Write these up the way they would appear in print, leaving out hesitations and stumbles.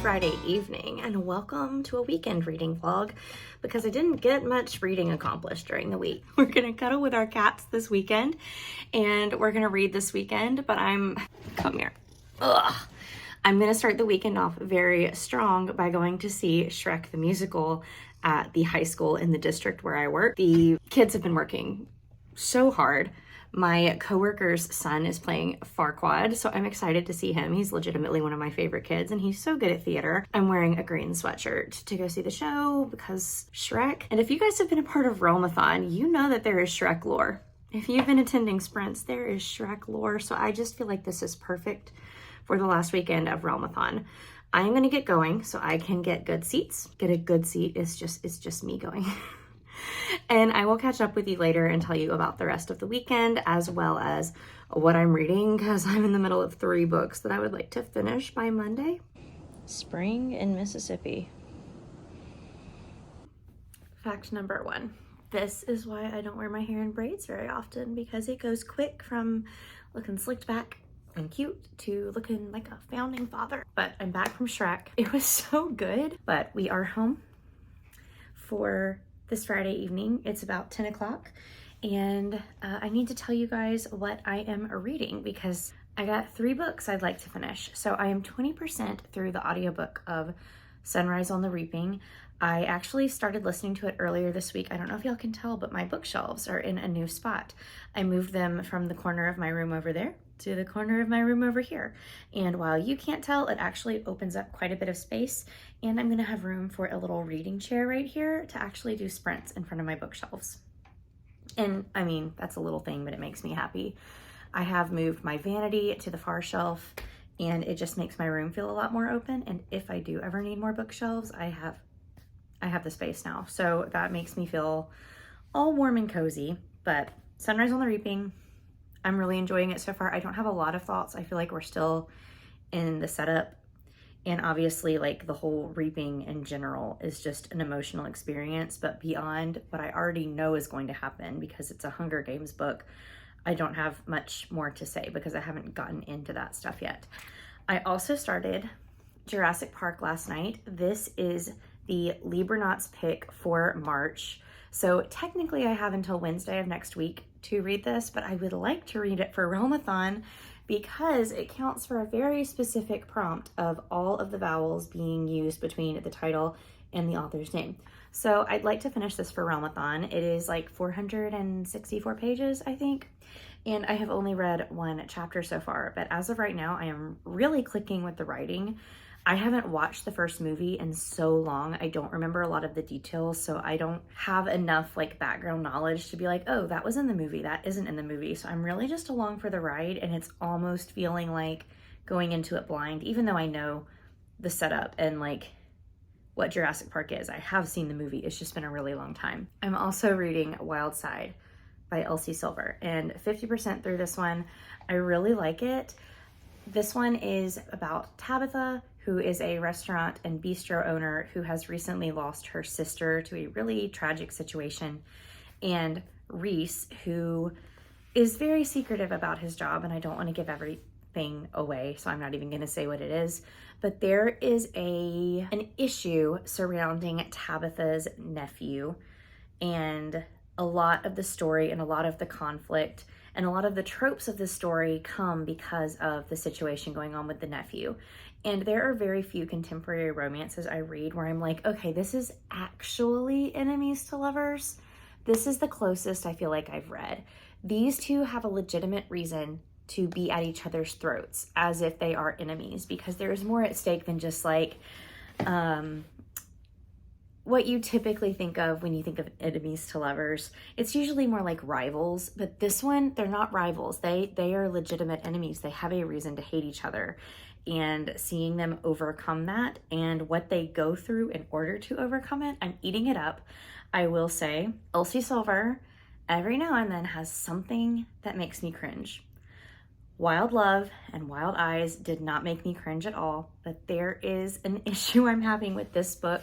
Friday evening and welcome to a weekend reading vlog because I didn't get much reading accomplished during the week. We're gonna cuddle with our cats this weekend and we're gonna read this weekend, but come here. I'm gonna start the weekend off very strong by going to see Shrek the Musical at the high school in the district where I work. The kids have been working so hard. My coworker's son is playing Farquaad, so I'm excited to see him. He's legitimately one of my favorite kids, and he's so good at theater. I'm wearing a green sweatshirt to go see the show because Shrek. And if you guys have been a part of Realmathon, you know that there is Shrek lore. If you've been attending sprints, there is Shrek lore, so I just feel like this is perfect for the last weekend of Realmathon. I'm gonna get going so I can get good seats. Get a good seat is just me going. And I will catch up with you later and tell you about the rest of the weekend as well as what I'm reading because I'm in the middle of 3 books that I would like to finish by Monday. Spring in Mississippi. Fact number 1. This is why I don't wear my hair in braids very often, because it goes quick from looking slicked back and cute to looking like a founding father. But I'm back from Shrek. It was so good, but we are home for this Friday evening. It's about 10 o'clock and I need to tell you guys what I am reading because I got 3 books I'd like to finish. So I am 20% through the audiobook of Sunrise on the Reaping. I actually started listening to it earlier this week. I don't know if y'all can tell, but my bookshelves are in a new spot. I moved them from the corner of my room over there to the corner of my room over here. And while you can't tell, it actually opens up quite a bit of space. And I'm gonna have room for a little reading chair right here to actually do sprints in front of my bookshelves. And I mean, that's a little thing, but it makes me happy. I have moved my vanity to the far shelf and it just makes my room feel a lot more open. And if I do ever need more bookshelves, I have the space now. So that makes me feel all warm and cozy. But Sunrise on the Reaping, I'm really enjoying it so far. I don't have a lot of thoughts. I feel like we're still in the setup. And obviously, like, the whole reaping in general is just an emotional experience. But beyond what I already know is going to happen, because it's a Hunger Games book, I don't have much more to say because I haven't gotten into that stuff yet. I also started Jurassic Park last night. This is the Libronauts pick for March. So technically I have until Wednesday of next week to read this, but I would like to read it for Realmathon because it counts for a very specific prompt of all of the vowels being used between the title and the author's name. So I'd like to finish this for Realmathon. It is like 464 pages, I think. And I have only read 1 chapter so far, but as of right now, I am really clicking with the writing. I haven't watched the first movie in so long. I don't remember a lot of the details, so I don't have enough like background knowledge to be like, oh, that was in the movie, that isn't in the movie. So I'm really just along for the ride, and it's almost feeling like going into it blind, even though I know the setup and like what Jurassic Park is. I have seen the movie, it's just been a really long time. I'm also reading Wild Side by Elsie Silver, and 50% through this one. I really like it. This one is about Tabitha, who is a restaurant and bistro owner who has recently lost her sister to a really tragic situation, and Reese, who is very secretive about his job, and I don't want to give everything away, so I'm not even going to say what it is, but there is an issue surrounding Tabitha's nephew, and a lot of the story and a lot of the conflict and a lot of the tropes of the story come because of the situation going on with the nephew. And there are very few contemporary romances I read where I'm like, okay, this is actually enemies to lovers. This is the closest I feel like I've read. These two have a legitimate reason to be at each other's throats as if they are enemies, because there is more at stake than just like what you typically think of when you think of enemies to lovers. It's usually more like rivals, but this one, they're not rivals. They are legitimate enemies. They have a reason to hate each other, and seeing them overcome that and what they go through in order to overcome it, I'm eating it up. I will say, Elsie Silver every now and then has something that makes me cringe. Wild Love and Wild Eyes did not make me cringe at all, but there is an issue I'm having with this book.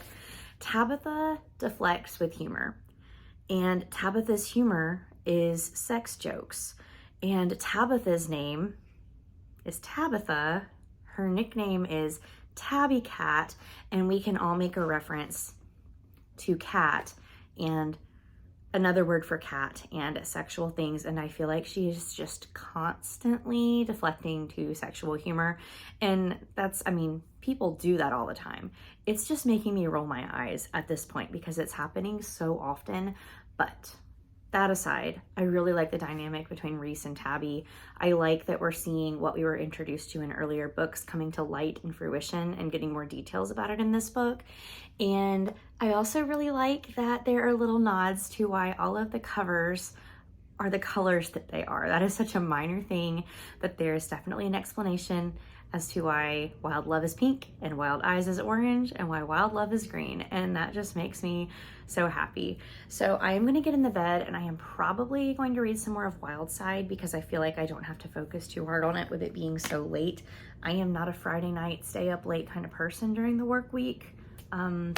Tabitha deflects with humor, and Tabitha's humor is sex jokes, and Tabitha's name is Tabitha. Her nickname is tabby cat, and we can all make a reference to cat and another word for cat and sexual things. And I feel like she's just constantly deflecting to sexual humor. And that's, I mean, people do that all the time. It's just making me roll my eyes at this point because it's happening so often. But that aside, I really like the dynamic between Reese and Tabby. I like that we're seeing what we were introduced to in earlier books coming to light and fruition and getting more details about it in this book. And I also really like that there are little nods to why all of the covers are the colors that they are. That is such a minor thing, but there's definitely an explanation as to why Wild Love is pink and Wild Eyes is orange and why Wild Love is green. And that just makes me so happy. So I am gonna get in the bed and I am probably going to read some more of Wild Side because I feel like I don't have to focus too hard on it with it being so late. I am not a Friday night, stay up late kind of person during the work week.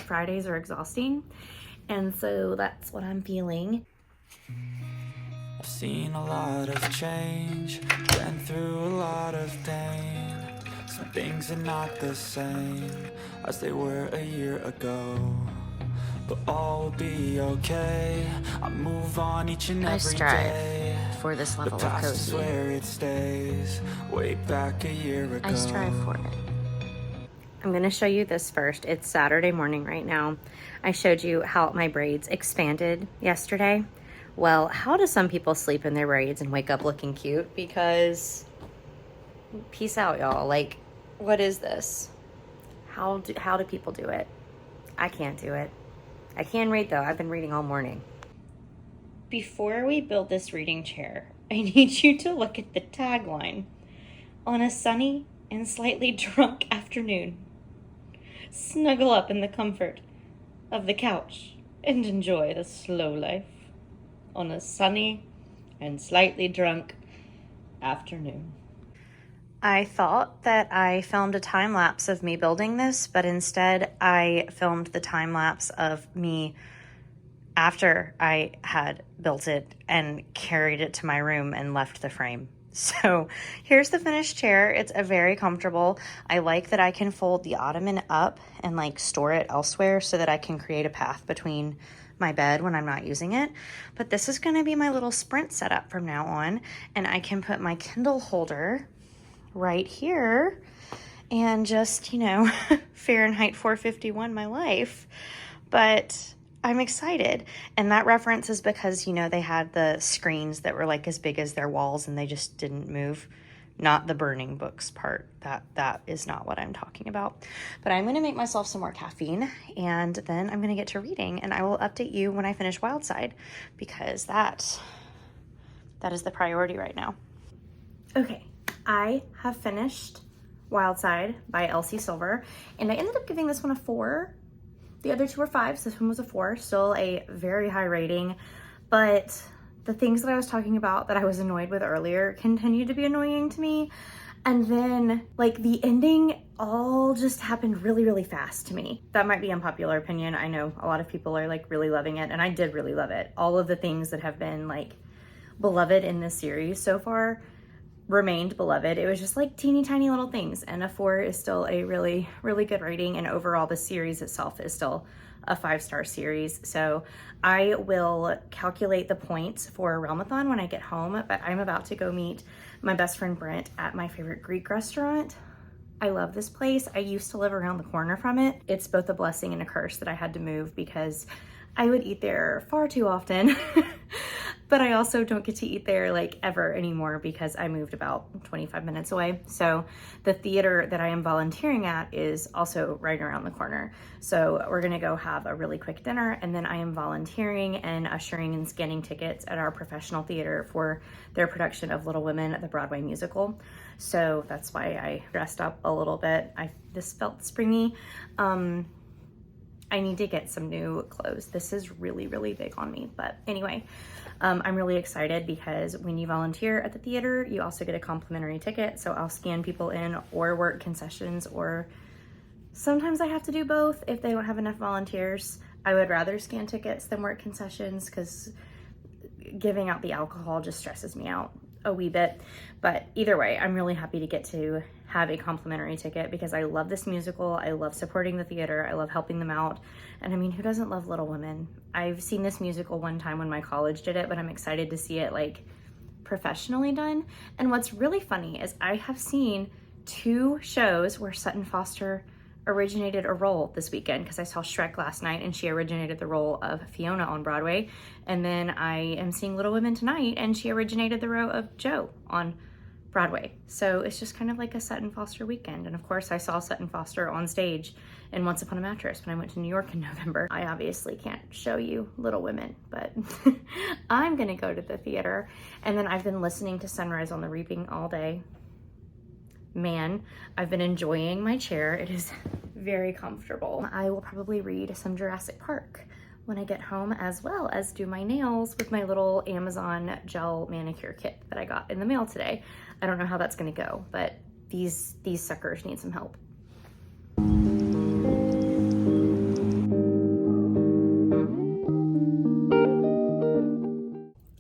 Fridays are exhausting. And so that's what I'm feeling. I've seen a lot of change, been through a lot of pain. Some things are not the same as they were a year ago, but all will be okay. I move on each and every day. For this level The of past is cozy. where it stays, way back a year ago. I strive for it. I'm gonna show you this first. It's Saturday morning right now. I showed you how my braids expanded yesterday. Well, how do some people sleep in their braids and wake up looking cute? Because peace out, y'all. Like, what is this? How do people do it? I can't do it. I can read though. I've been reading all morning. Before we build this reading chair, I need you to look at the tagline. On a sunny and slightly drunk afternoon, snuggle up in the comfort of the couch and enjoy the slow life on a sunny and slightly drunk afternoon. I thought that I filmed a time lapse of me building this, but instead I filmed the time lapse of me after I had built it and carried it to my room and left the frame. So here's the finished chair. It's a very comfortable. I like that I can fold the ottoman up and like store it elsewhere so that I can create a path between my bed when I'm not using it. But this is going to be my little sprint setup from now on. And I can put my Kindle holder right here and just, you know, Fahrenheit 451 my life. But I'm excited. And that reference is because, you know, they had the screens that were like as big as their walls and they just didn't move. Not the burning books part. That is not what I'm talking about. But I'm going to make myself some more caffeine and then I'm going to get to reading and I will update you when I finish Wild Side because that is the priority right now. Okay, I have finished Wild Side by Elsie Silver and I ended up giving this one a 4. The other two were 5s. This one was a 4. Still a very high rating. But the things that I was talking about that I was annoyed with earlier continue to be annoying to me. And then, like, the ending all just happened really, really fast to me. That might be unpopular opinion. I know a lot of people are, like, really loving it. And I did really love it. All of the things that have been, like, beloved in this series so far remained beloved. It was just like teeny tiny little things, and a 4 is still a really, really good rating, and overall the series itself is still a 5-star series. So I will calculate the points for Realmathon when I get home, but I'm about to go meet my best friend Brent at my favorite Greek restaurant. I love this place. I used to live around the corner from it. It's both a blessing and a curse that I had to move because I would eat there far too often. But I also don't get to eat there like ever anymore because I moved about 25 minutes away. So the theater that I am volunteering at is also right around the corner. So we're gonna go have a really quick dinner and then I am volunteering and ushering and scanning tickets at our professional theater for their production of Little Women, the Broadway musical. So that's why I dressed up a little bit. This felt springy. I need to get some new clothes. This is really, really big on me. But anyway, I'm really excited because when you volunteer at the theater, you also get a complimentary ticket. So I'll scan people in or work concessions, or sometimes I have to do both if they don't have enough volunteers. I would rather scan tickets than work concessions because giving out the alcohol just stresses me out. a wee bit. But either way, I'm really happy to get to have a complimentary ticket because I love this musical. I love supporting the theater. I love helping them out. And I mean, who doesn't love Little Women? I've seen this musical one time when my college did it, but I'm excited to see it like professionally done. And what's really funny is I have seen 2 shows where Sutton Foster originated a role this weekend, because I saw Shrek last night and she originated the role of Fiona on Broadway. And then I am seeing Little Women tonight and she originated the role of Jo on Broadway. So it's just kind of like a Sutton Foster weekend. And of course I saw Sutton Foster on stage in Once Upon a Mattress when I went to New York in November. I obviously can't show you Little Women, but I'm gonna go to the theater. And then I've been listening to Sunrise on the Reaping all day. Man, I've been enjoying my chair. It is very comfortable. I will probably read some Jurassic Park when I get home, as well as do my nails with my little Amazon gel manicure kit that I got in the mail today. I don't know how that's gonna go, but these suckers need some help.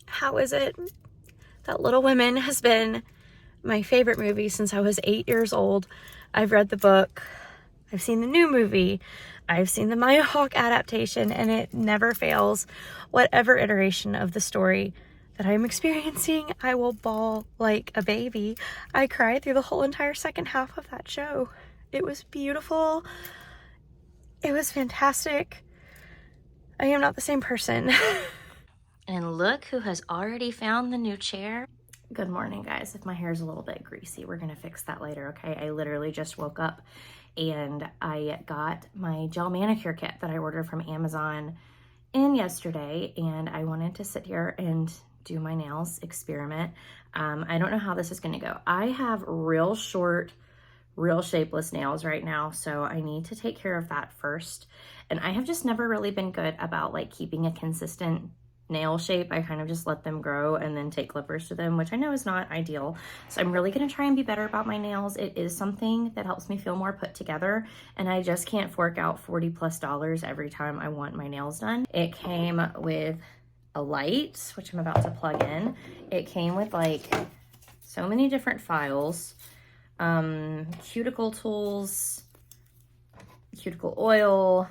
How is it that Little Women has been my favorite movie since I was 8 years old? I've read the book, I've seen the new movie, I've seen the Maya Hawke adaptation, and it never fails. Whatever iteration of the story that I'm experiencing, I will bawl like a baby. I cried through the whole entire second half of that show. It was beautiful. It was fantastic. I am not the same person. And look who has already found the new chair. Good morning, guys. If my hair is a little bit greasy, we're gonna fix that later, okay? I literally just woke up and I got my gel manicure kit that I ordered from Amazon in yesterday, and I wanted to sit here and do my nails, experiment. I don't know how this is gonna go. I have real short, real shapeless nails right now, so I need to take care of that first. And I have just never really been good about like keeping a consistent nail shape. I kind of just let them grow and then take clippers to them, which I know is not ideal. So I'm really gonna try and be better about my nails. It is something that helps me feel more put together, and I just can't fork out $40+ every time I want my nails done. It came with a light, which I'm about to plug in. It came with like so many different files, cuticle tools, cuticle oil,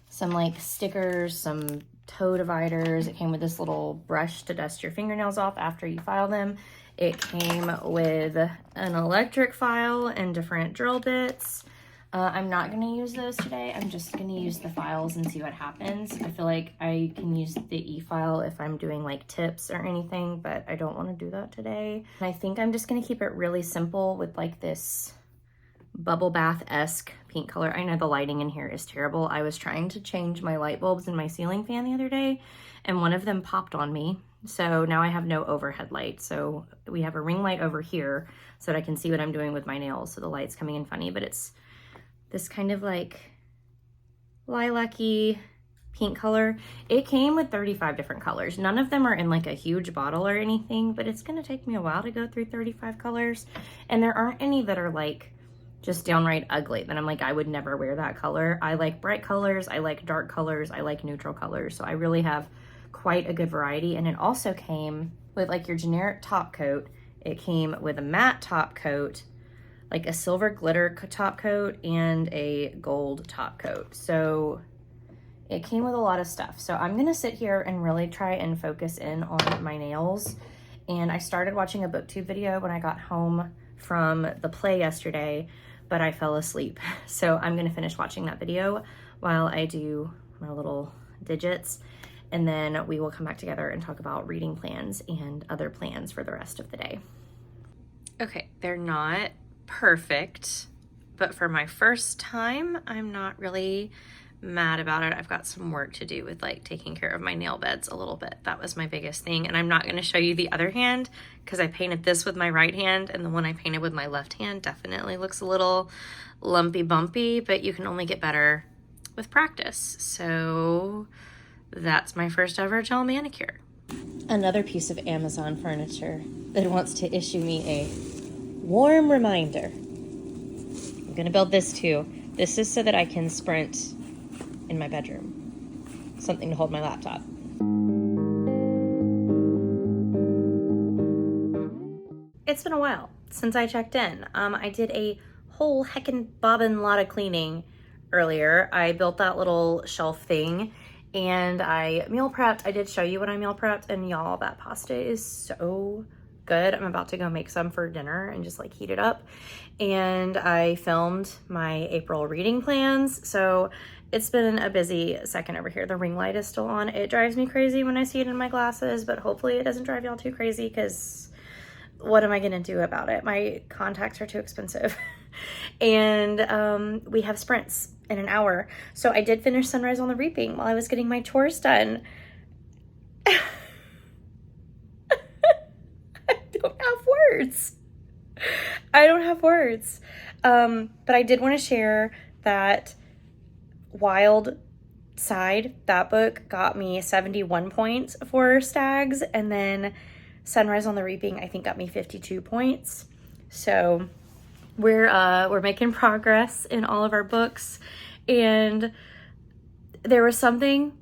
some like stickers, some toe dividers. It came with this little brush to dust your fingernails off after you file them. It came with an electric file and different drill bits. I'm not gonna use those today. I'm just gonna use the files and see what happens. I feel like I can use the e-file if I'm doing like tips or anything, but I don't wanna do that today. And I think I'm just gonna keep it really simple with like this bubble bath-esque pink color. I know the lighting in here is terrible. I was trying to change my light bulbs in my ceiling fan the other day, and one of them popped on me. So now I have no overhead light. So we have a ring light over here so that I can see what I'm doing with my nails. So the light's coming in funny, but it's this kind of like lilac-y pink color. It came with 35 different colors. None of them are in like a huge bottle or anything, but it's gonna take me a while to go through 35 colors. And there aren't any that are like just downright ugly that I'm like, I would never wear that color. I like bright colors, I like dark colors, I like neutral colors. So I really have quite a good variety. And it also came with like your generic top coat. It came with a matte top coat, like a silver glitter top coat, and a gold top coat. So it came with a lot of stuff. So I'm gonna sit here and really try and focus in on my nails. And I started watching a booktube video when I got home from the play yesterday, but I fell asleep. So I'm gonna finish watching that video while I do my little digits, and then we will come back together and talk about reading plans and other plans for the rest of the day. Okay, they're not perfect, but for my first time, I'm not really mad about it. I've got some work to do with like taking care of my nail beds a little bit. That was my biggest thing. And I'm not going to show you the other hand because I painted this with my right hand, and the one I painted with my left hand definitely looks a little lumpy bumpy, but you can only get better with practice. So that's my first ever gel manicure. Another piece of Amazon furniture that wants to issue me a warm reminder. I'm going to build this too. This is so that I can sprint in my bedroom. Something to hold my laptop. it's been a while since I checked in. I did a whole heckin' bobbin lot of cleaning earlier. I built that little shelf thing and I meal prepped. I did show you what I meal prepped, and y'all, that pasta is so good. I'm about to go make some for dinner and just like heat it up. And I filmed my April reading plans. So it's been a busy second over here. The ring light is still on. It drives me crazy when I see it in my glasses, but hopefully it doesn't drive y'all too crazy, because what am I gonna do about it? My contacts are too expensive. And we have sprints in an hour. So I did finish Sunrise on the Reaping while I was getting my chores done. I don't have words. I don't have words. But I did want to share that Wild Side, that book got me 71 points for Stags, and then Sunrise on the Reaping I think got me 52 points. So we're making progress in all of our books. And there was something,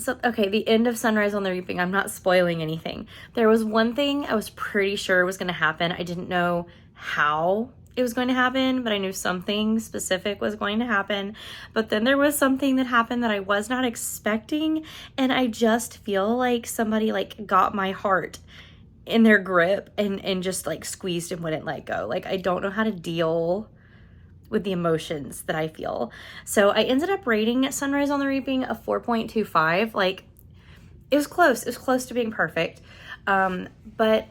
okay, the end of Sunrise on the Reaping, I'm not spoiling anything. There was one thing I was pretty sure was going to happen. I didn't know how it was going to happen, but I knew something specific was going to happen. But then there was something that happened that I was not expecting, and I just feel like somebody like got my heart in their grip and just like squeezed and wouldn't let go. Like, I don't know how to deal with the emotions that I feel. So I ended up rating Sunrise on the Reaping a 4.25. Like, it was close. It was close to being perfect. But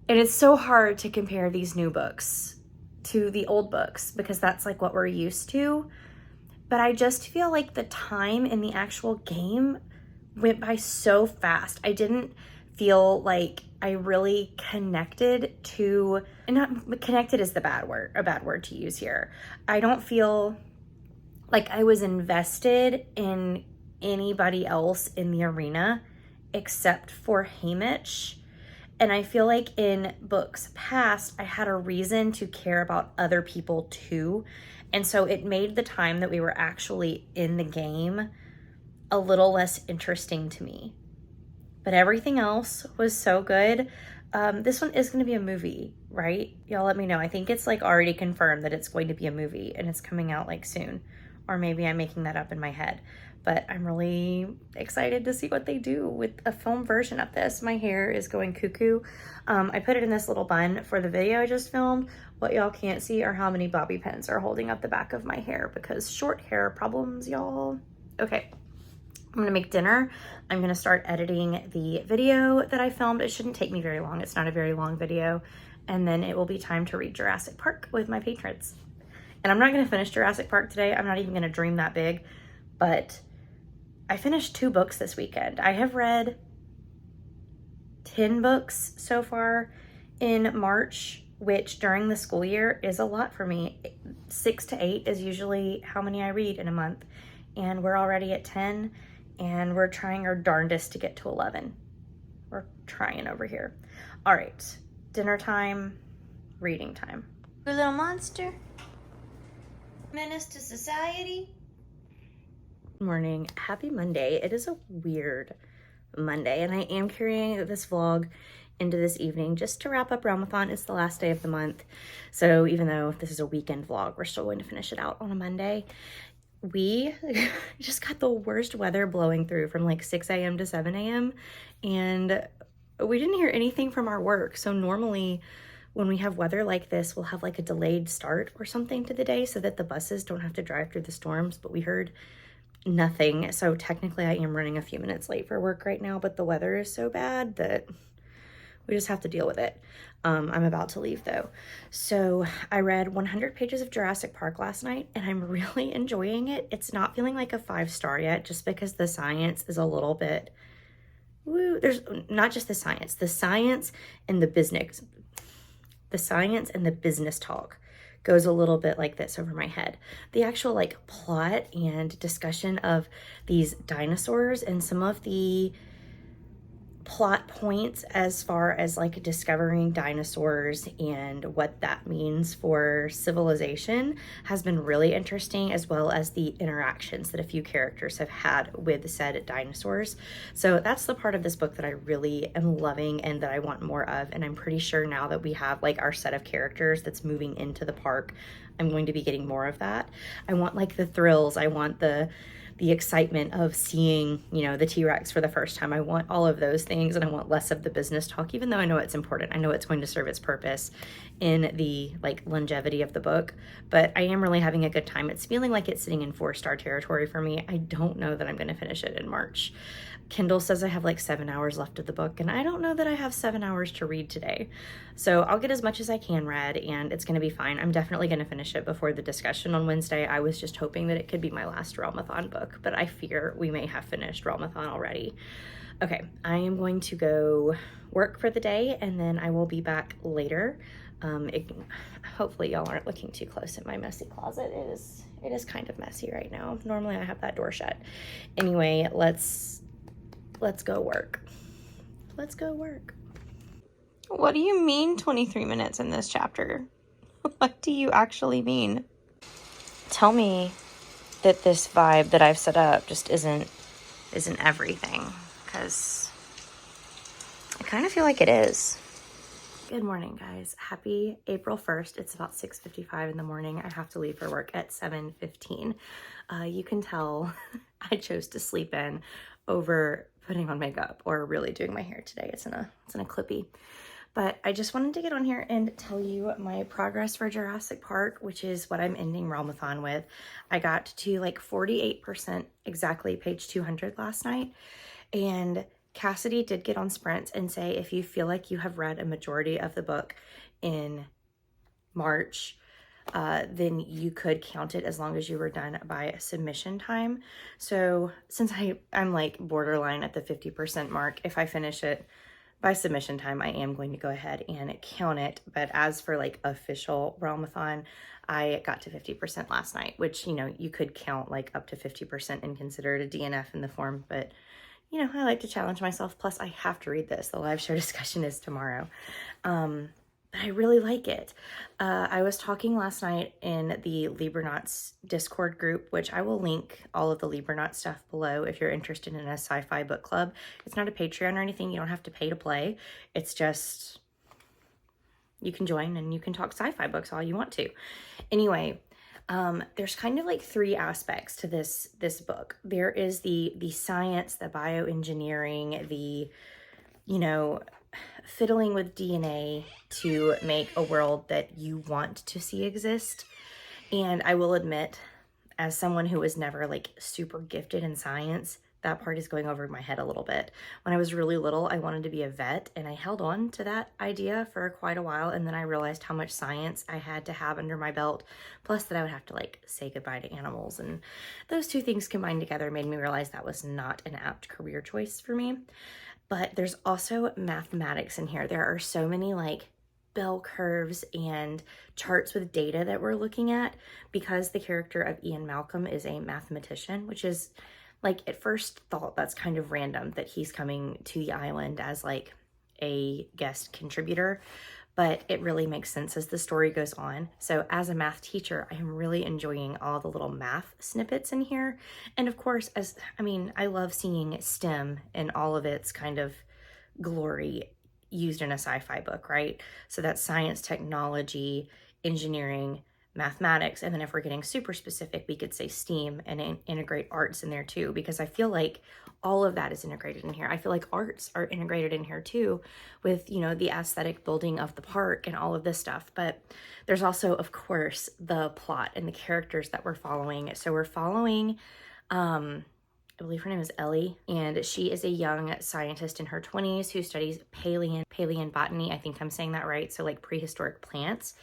and it's so hard to compare these new books to the old books because that's like what we're used to. But I just feel like the time in the actual game went by so fast. I didn't feel like I really connected to, and not connected is a bad word to use here. I don't feel like I was invested in anybody else in the arena except for Hamish. And I feel like in books past, I had a reason to care about other people too. And so it made the time that we were actually in the game a little less interesting to me. But everything else was so good. This one is going to be a movie, right? Y'all let me know. I think it's like already confirmed that it's going to be a movie and it's coming out like soon. Or maybe I'm making that up in my head. But I'm really excited to see what they do with a film version of this. My hair is going cuckoo. I put it in this little bun for the video I just filmed. What y'all can't see are how many bobby pins are holding up the back of my hair because short hair problems, y'all. Okay, I'm gonna make dinner. I'm gonna start editing the video that I filmed. It shouldn't take me very long. It's not a very long video. And then it will be time to read Jurassic Park with my patrons. And I'm not gonna finish Jurassic Park today. I'm not even gonna dream that big, but I finished 2 books this weekend. I have read 10 books so far in March, which during the school year is a lot for me. 6 to 8 is usually how many I read in a month. And we're already at 10, and we're trying our darndest to get to 11. We're trying over here. All right, dinner time, reading time. You little monster. Menace to society. Morning, happy Monday. It is a weird Monday, and I am carrying this vlog into this evening just to wrap up Realmathon. It's the last day of the month, so even though this is a weekend vlog, we're still going to finish it out on a Monday. We just got the worst weather blowing through from like 6 a.m. to 7 a.m. and we didn't hear anything from our work. So normally when we have weather like this, we'll have like a delayed start or something to the day so that the buses don't have to drive through the storms, but we heard nothing. So technically I am running a few minutes late for work right now, but the weather is so bad that we just have to deal with it. I'm about to leave though. So I read 100 pages of Jurassic Park last night and I'm really enjoying it. It's not feeling like a 5-star yet just because the science is a little bit, woo. There's not just the science and the business. The science and the business talk goes a little bit like this over my head. The actual like plot and discussion of these dinosaurs and some of the plot points as far as like discovering dinosaurs and what that means for civilization has been really interesting, as well as the interactions that a few characters have had with said dinosaurs. So that's the part of this book that I really am loving and that I want more of. And I'm pretty sure now that we have like our set of characters that's moving into the park, I'm going to be getting more of that. I want like the thrills. I want the excitement of seeing, you know, the T-Rex for the first time. I want all of those things, and I want less of the business talk, even though I know it's important. I know it's going to serve its purpose in the like longevity of the book, but I am really having a good time. It's feeling like it's sitting in 4-star territory for me. I don't know that I'm going to finish it in March. Kindle says I have like 7 hours left of the book, and I don't know that I have 7 hours to read today. So I'll get as much as I can read, and it's going to be fine. I'm definitely going to finish it before the discussion on Wednesday. I was just hoping that it could be my last Realmathon book, but I fear we may have finished Realmathon already. Okay, I am going to go work for the day, and then I will be back later. Hopefully y'all aren't looking too close at my messy closet. It is kind of messy right now. Normally I have that door shut. Anyway, let's go work. Let's go work. What do you mean 23 minutes in this chapter? What do you actually mean? Tell me that this vibe that I've set up just isn't everything, because I kind of feel like it is. Good morning, guys. Happy April 1st. It's about 6:55 in the morning. I have to leave for work at 7:15. You can tell I chose to sleep in over putting on makeup or really doing my hair today. It's in a clippy. But I just wanted to get on here and tell you my progress for Jurassic Park, which is what I'm ending Realmathon with. I got to like 48% exactly, page 200 last night. And Cassidy did get on Sprint and say, if you feel like you have read a majority of the book in March, then you could count it as long as you were done by submission time. So since I'm like borderline at the 50% mark, if I finish it by submission time, I am going to go ahead and count it. But as for like official Realmathon, I got to 50% last night, which, you know, you could count like up to 50% and consider it a DNF in the form, but you know, I like to challenge myself. Plus, I have to read this. The live show discussion is tomorrow. But I really like it. I was talking last night in the Libernauts Discord group, which I will link all of the Libernauts stuff below if you're interested in a sci-fi book club. It's not a Patreon or anything. You don't have to pay to play. It's just, you can join and you can talk sci-fi books all you want to. Anyway, there's kind of like 3 aspects to this book. There is the science, the bioengineering, the, you know, fiddling with DNA to make a world that you want to see exist. And I will admit, as someone who was never like super gifted in science, that part is going over my head a little bit. When I was really little, I wanted to be a vet, and I held on to that idea for quite a while, and then I realized how much science I had to have under my belt, plus that I would have to like say goodbye to animals, and those 2 things combined together made me realize that was not an apt career choice for me. But there's also mathematics in here. There are so many like bell curves and charts with data that we're looking at, because the character of Ian Malcolm is a mathematician, which is like, at first thought, that's kind of random that he's coming to the island as like a guest contributor, but it really makes sense as the story goes on. So as a math teacher, I am really enjoying all the little math snippets in here. And of course, I love seeing STEM in all of its kind of glory used in a sci-fi book, right? So that's science, technology, engineering, mathematics, and then if we're getting super specific, we could say STEAM and integrate arts in there too, because I feel like all of that is integrated in here. I feel like arts are integrated in here too, with, you know, the aesthetic building of the park and all of this stuff. But there's also, of course, the plot and the characters that we're following. So we're following, I believe her name is Ellie, and she is a young scientist in her 20s who studies paleobotany. I think I'm saying that right. So like prehistoric plants.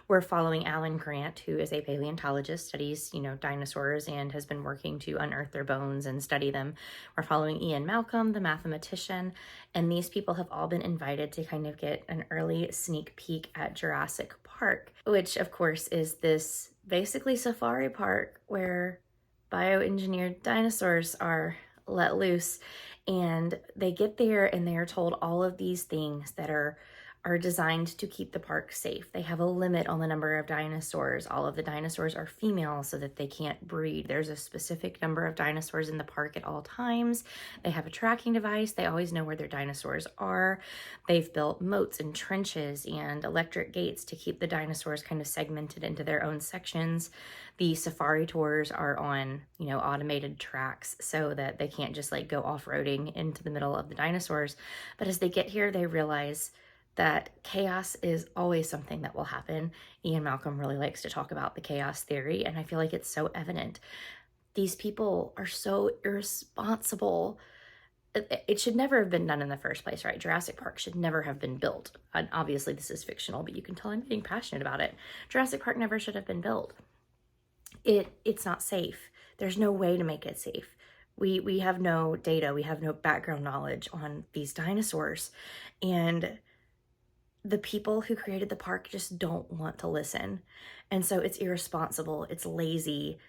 We're following Alan Grant, who is a paleontologist, studies, you know, dinosaurs, and has been working to unearth their bones and study them. We're following Ian Malcolm, the mathematician, and these people have all been invited to kind of get an early sneak peek at Jurassic Park, which of course is this basically safari park where bioengineered dinosaurs are let loose. And they get there and they are told all of these things that are designed to keep the park safe. They have a limit on the number of dinosaurs. All of the dinosaurs are female so that they can't breed. There's a specific number of dinosaurs in the park at all times. They have a tracking device. They always know where their dinosaurs are. They've built moats and trenches and electric gates to keep the dinosaurs kind of segmented into their own sections. The safari tours are on, automated tracks so that they can't just like go off-roading into the middle of the dinosaurs. But as they get here, they realize that chaos is always something that will happen. Ian Malcolm really likes to talk about the chaos theory, and I feel like it's so evident. These people are so irresponsible. It should never have been done in the first place, right? Jurassic Park should never have been built. And obviously, this is fictional, but you can tell I'm getting passionate about it. Jurassic Park never should have been built. It's not safe. There's no way to make it safe. We have no data. We have no background knowledge on these dinosaurs. And the people who created the park just don't want to listen. And so it's irresponsible, it's lazy.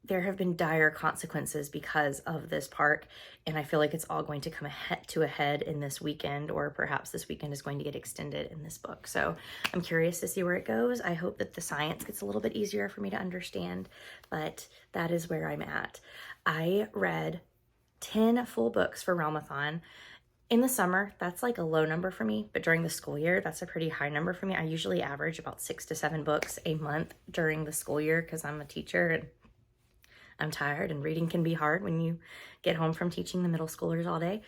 There have been dire consequences because of this park, and I feel like it's all going to come to a head in this weekend, or perhaps this weekend is going to get extended in this book. So I'm curious to see where it goes. I hope that the science gets a little bit easier for me to understand, but that is where I'm at. I read 10 full books for Realmathon. In the summer, that's like a low number for me, but during the school year, that's a pretty high number for me. I usually average about 6 to 7 books a month during the school year because I'm a teacher and I'm tired, and reading can be hard when you get home from teaching the middle schoolers all day.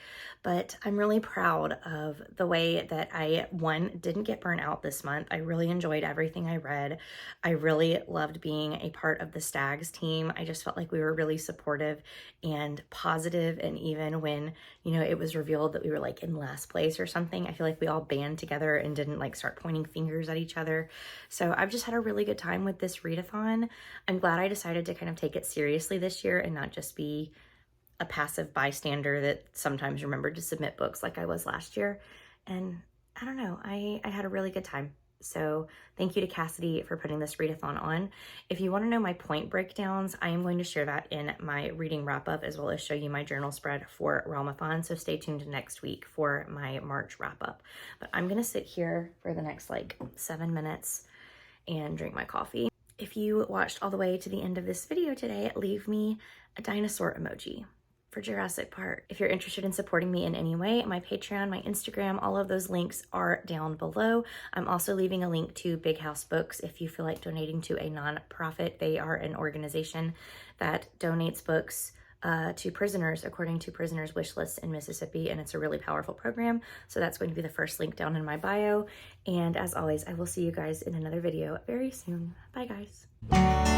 But I'm really proud of the way that I, one, didn't get burnt out this month. I really enjoyed everything I read. I really loved being a part of the Stags team. I just felt like we were really supportive and positive, and even when, it was revealed that we were like in last place or something, I feel like we all band together and didn't like start pointing fingers at each other. So I've just had a really good time with this readathon. I'm glad I decided to kind of take it seriously this year and not just be a passive bystander that sometimes remembered to submit books like I was last year. And I don't know, I had a really good time. So thank you to Cassidy for putting this readathon on. If you want to know my point breakdowns, I am going to share that in my reading wrap up, as well as show you my journal spread for Realmathon. So stay tuned next week for my March wrap up. But I'm going to sit here for the next like 7 minutes and drink my coffee. If you watched all the way to the end of this video today, leave me a dinosaur emoji for Jurassic Park. If you're interested in supporting me in any way, my Patreon, my Instagram, all of those links are down below. I'm also leaving a link to Big House Books if you feel like donating to a nonprofit. They are an organization that donates books to prisoners according to prisoners' wish lists in Mississippi, and it's a really powerful program. So that's going to be the first link down in my bio. And as always, I will see you guys in another video very soon. Bye, guys.